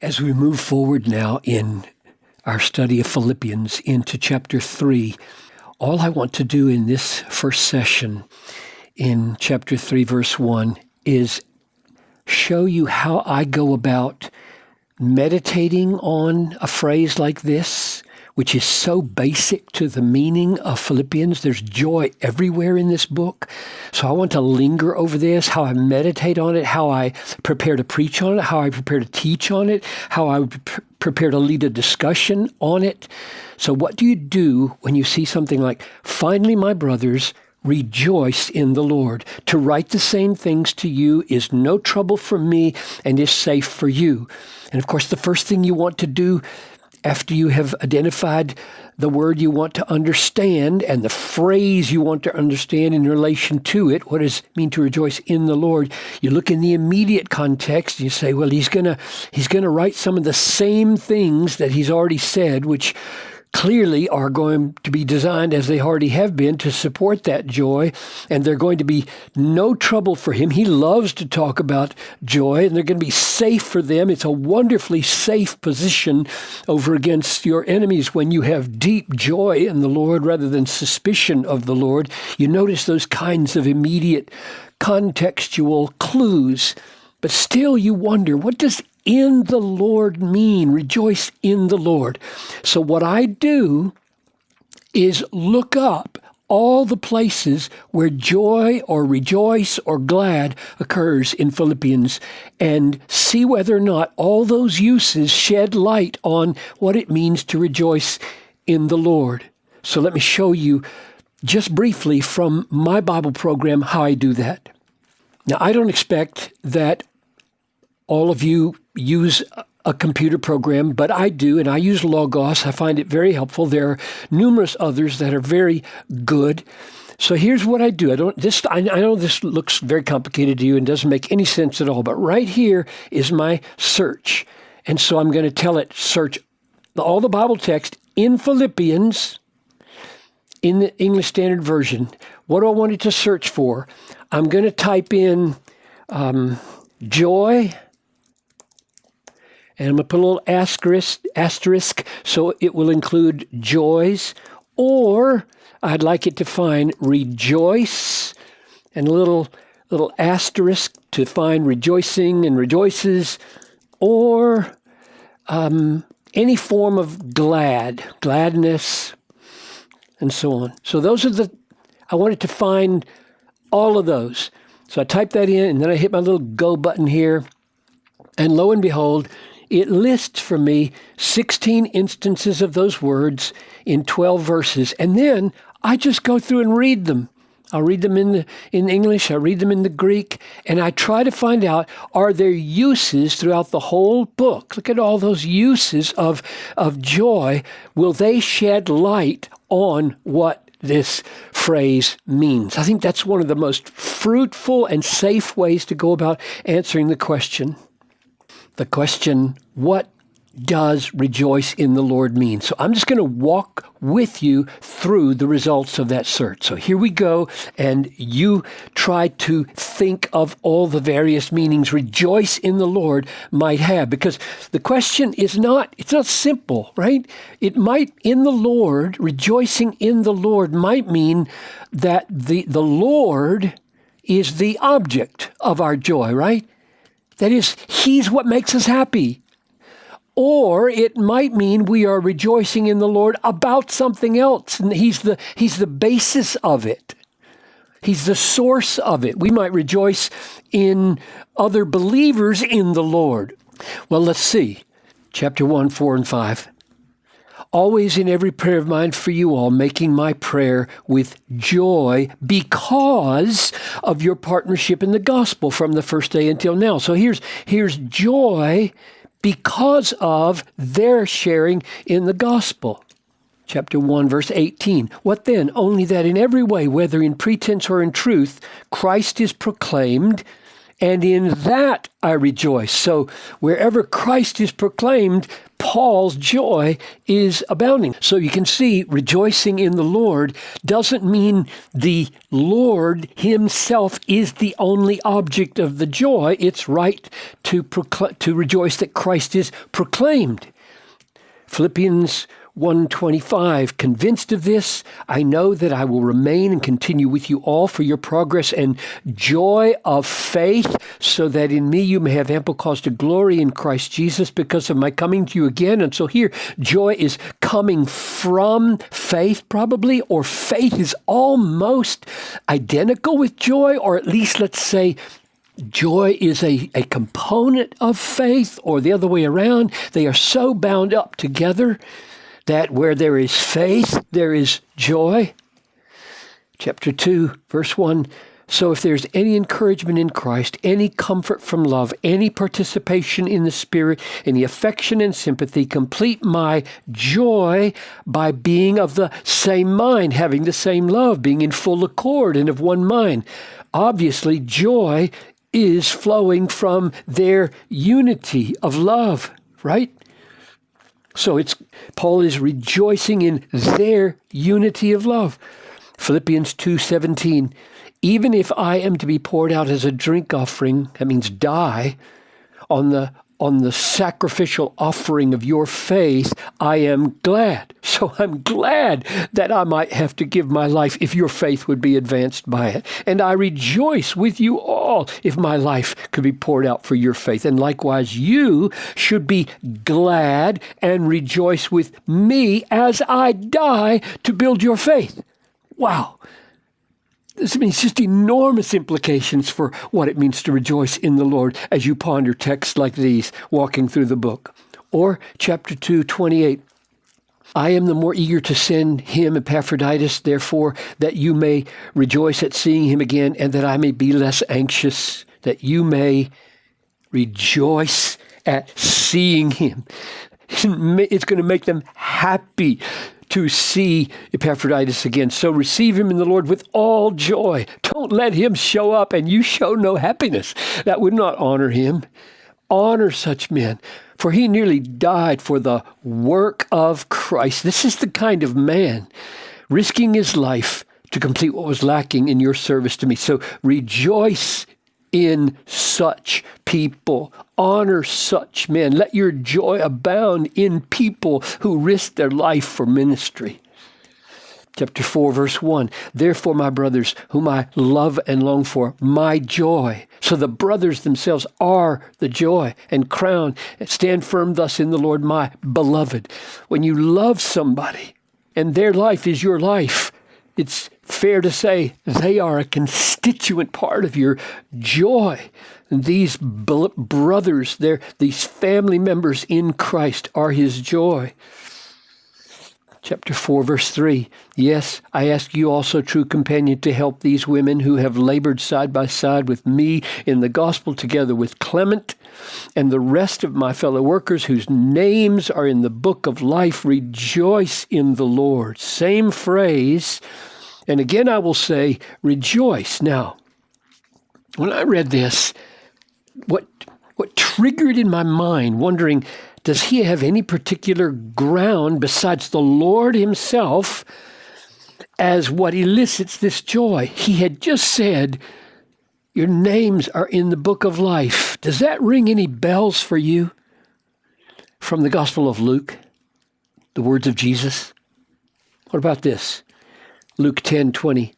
As we move forward now in our study of Philippians into chapter 3, all I want to do in this first session in chapter 3, verse 1, is show you how I go about meditating on a phrase like this, which is so basic to the meaning of Philippians. There's joy everywhere in this book. So I want to linger over this, how I meditate on it, how I prepare to preach on it, how I prepare to teach on it, how I prepare to lead a discussion on it. So what do you do when you see something like, "Finally, my brothers, rejoice in the Lord. To write the same things to you is no trouble for me and is safe for you." And of course, the first thing you want to do after you have identified the word you want to understand and the phrase you want to understand in relation to it, what does it mean to rejoice in the Lord? You look in the immediate context and you say, well, he's gonna write some of the same things that he's already said, which clearly are going to be designed, as they already have been, to support that joy, and they're going to be no trouble for him. He loves to talk about joy, and they're going to be safe for them. It's a wonderfully safe position over against your enemies when you have deep joy in the Lord rather than suspicion of the Lord. You notice those kinds of immediate contextual clues, but still you wonder, what does in the Lord mean? Rejoice in the Lord. So what I do is look up all the places where joy or rejoice or glad occurs in Philippians and see whether or not all those uses shed light on what it means to rejoice in the Lord. So let me show you just briefly from my Bible program how I do that. Now, I don't expect that all of you use a computer program, but I do, and I use Logos. I find it very helpful. There are numerous others that are very good. So here's what I do. I know this looks very complicated to you and doesn't make any sense at all, but right here is my search. And so I'm going to tell it, search all the Bible text in Philippians in the English Standard Version. What do I want it to search for? I'm going to type in joy, and I'm going to put a little asterisk so it will include joys, or I'd like it to find rejoice, and a little asterisk to find rejoicing and rejoices, or any form of gladness, and so on. So those are I wanted to find all of those. So I type that in, and then I hit my little go button here, and lo and behold, it lists for me 16 instances of those words in 12 verses. And then I just go through and read them. I'll read them in English, I read them in the Greek, and I try to find out, are there uses throughout the whole book? Look at all those uses of joy. Will they shed light on what this phrase means? I think that's one of the most fruitful and safe ways to go about answering the question. The question, what does rejoice in the Lord mean? So I'm just going to walk with you through the results of that search. So here we go, and you try to think of all the various meanings rejoice in the Lord might have, because the question is it's not simple, right? It might, in the Lord, rejoicing in the Lord might mean that the Lord is the object of our joy, right? That is, he's what makes us happy. Or it might mean we are rejoicing in the Lord about something else, and he's the basis of it. He's the source of it. We might rejoice in other believers in the Lord. Well, let's see. Chapter 1, 4, and 5. Always in every prayer of mine for you all, making my prayer with joy because of your partnership in the gospel from the first day until now. So here's joy because of their sharing in the gospel. Chapter 1, verse 18. What then? Only that in every way, whether in pretense or in truth, Christ is proclaimed, and in that I rejoice. So wherever Christ is proclaimed, Paul's joy is abounding. So you can see rejoicing in the Lord doesn't mean the Lord himself is the only object of the joy. It's right to rejoice that Christ is proclaimed. Philippians 1:25, convinced of this, I know that I will remain and continue with you all for your progress and joy of faith, so that in me you may have ample cause to glory in Christ Jesus because of my coming to you again. And so here, joy is coming from faith probably, or faith is almost identical with joy, or at least let's say joy is a component of faith, or the other way around. They are so bound up together that where there is faith, there is joy. Chapter 2, verse 1, so if there's any encouragement in Christ, any comfort from love, any participation in the Spirit, any affection and sympathy, complete my joy by being of the same mind, having the same love, being in full accord and of one mind. Obviously, joy is flowing from their unity of love, right? So Paul is rejoicing in their unity of love. Philippians 2:17, even if I am to be poured out as a drink offering, that means die, on the sacrificial offering of your faith, I am glad. So I'm glad that I might have to give my life if your faith would be advanced by it. And I rejoice with you all if my life could be poured out for your faith. And likewise, you should be glad and rejoice with me as I die to build your faith. Wow. This means just enormous implications for what it means to rejoice in the Lord as you ponder texts like these, walking through the book. Or chapter 2:28, I am the more eager to send him, Epaphroditus, therefore, that you may rejoice at seeing him again, and that I may be less anxious, that you may rejoice at seeing him. It's going to make them happy to see Epaphroditus again. So receive him in the Lord with all joy. Don't let him show up and you show no happiness. That would not honor him. Honor such men, for he nearly died for the work of Christ. This is the kind of man risking his life to complete what was lacking in your service to me. So rejoice in such people. Honor such men. Let your joy abound in people who risk their life for ministry. Chapter 4, verse 1, therefore, my brothers, whom I love and long for, my joy. So the brothers themselves are the joy and crown. Stand firm thus in the Lord, my beloved. When you love somebody and their life is your life, it's fair to say they are a constituent part of your joy. And these brothers, these family members in Christ are his joy. Chapter 4, verse 3, yes, I ask you also, true companion, to help these women who have labored side by side with me in the gospel, together with Clement and the rest of my fellow workers whose names are in the book of life. Rejoice in the Lord. Same phrase. And again, I will say, rejoice. Now, when I read this, what triggered in my mind, wondering, does he have any particular ground besides the Lord himself as what elicits this joy? He had just said, your names are in the book of life. Does that ring any bells for you from the Gospel of Luke, the words of Jesus? What about this? Luke 10:20.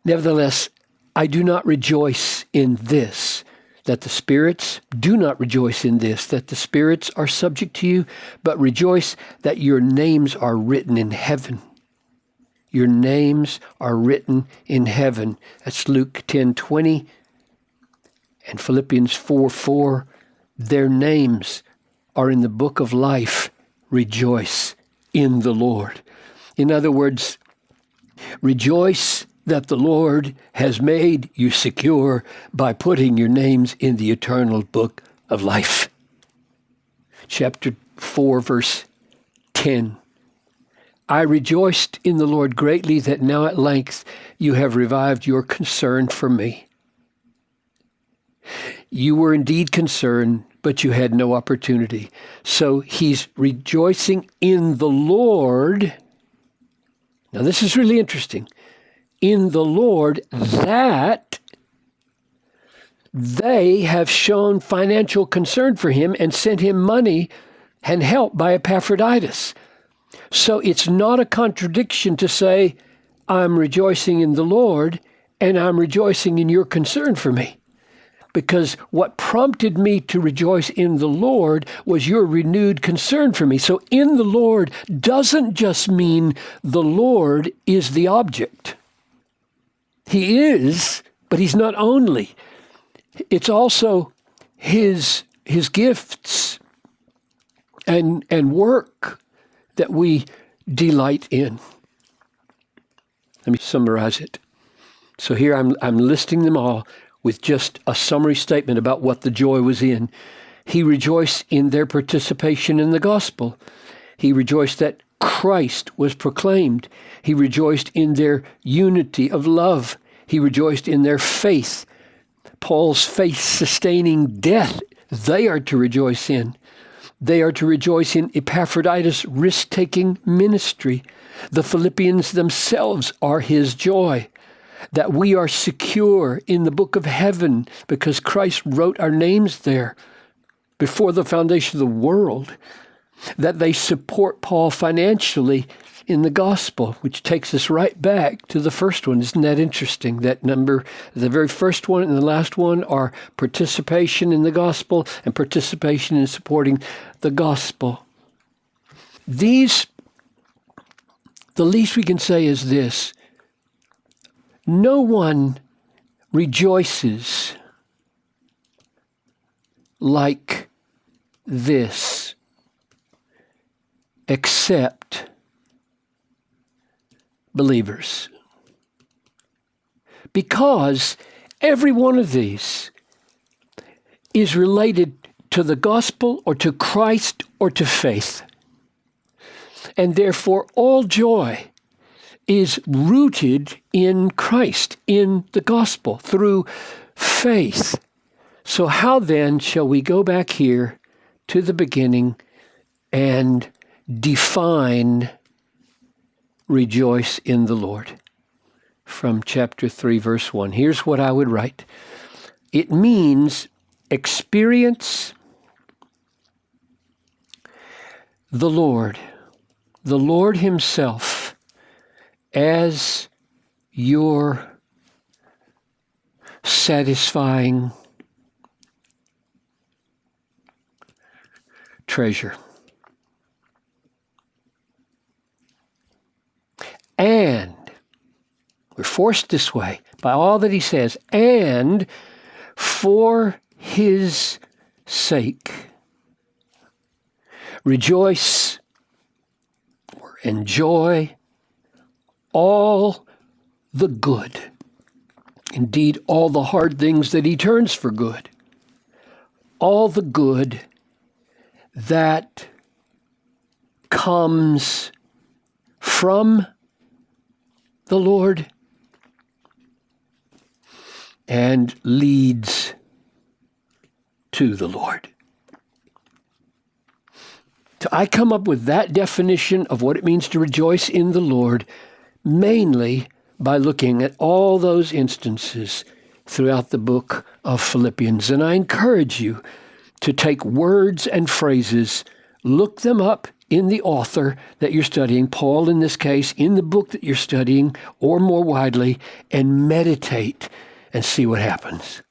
Nevertheless, I do not rejoice in this, that the spirits do not rejoice in this, that the spirits are subject to you, but rejoice that your names are written in heaven. Your names are written in heaven. That's Luke 10:20 and Philippians 4:4. Their names are in the book of life. Rejoice in the Lord. In other words, rejoice that the Lord has made you secure by putting your names in the eternal book of life. Chapter 4, verse 10. I rejoiced in the Lord greatly that now at length you have revived your concern for me. You were indeed concerned, but you had no opportunity. So he's rejoicing in the Lord. Now this is really interesting. In the Lord that they have shown financial concern for him and sent him money and help by Epaphroditus. So it's not a contradiction to say, I'm rejoicing in the Lord and I'm rejoicing in your concern for me. Because what prompted me to rejoice in the Lord was your renewed concern for me. So in the Lord doesn't just mean the Lord is the object. He is, but he's not only. It's also his gifts and work that we delight in. Let me summarize it. So here I'm listing them all with just a summary statement about what the joy was in. He rejoiced in their participation in the gospel. He rejoiced that Christ was proclaimed. He rejoiced in their unity of love. He rejoiced in their faith. Paul's faith-sustaining death, they are to rejoice in. They are to rejoice in Epaphroditus' risk-taking ministry. The Philippians themselves are his joy. That we are secure in the book of heaven because Christ wrote our names there before the foundation of the world. That they support Paul financially in the gospel, which takes us right back to the first one. Isn't that interesting? That number, the very first one and the last one are participation in the gospel and participation in supporting the gospel. These, the least we can say is this: no one rejoices like this except believers. Because every one of these is related to the gospel or to Christ or to faith. And therefore all joy is rooted in Christ, in the gospel, through faith. So how then shall we go back here to the beginning and define rejoice in the Lord from chapter 3, verse 1. Here's what I would write. It means experience the Lord himself as your satisfying treasure. And we're forced this way by all that he says, and for his sake, rejoice or enjoy all the good, indeed all the hard things that he turns for good, all the good that comes from the Lord and leads to the Lord. So I come up with that definition of what it means to rejoice in the Lord, mainly by looking at all those instances throughout the book of Philippians. And I encourage you to take words and phrases, look them up in the author that you're studying, Paul in this case, in the book that you're studying, or more widely, and meditate and see what happens.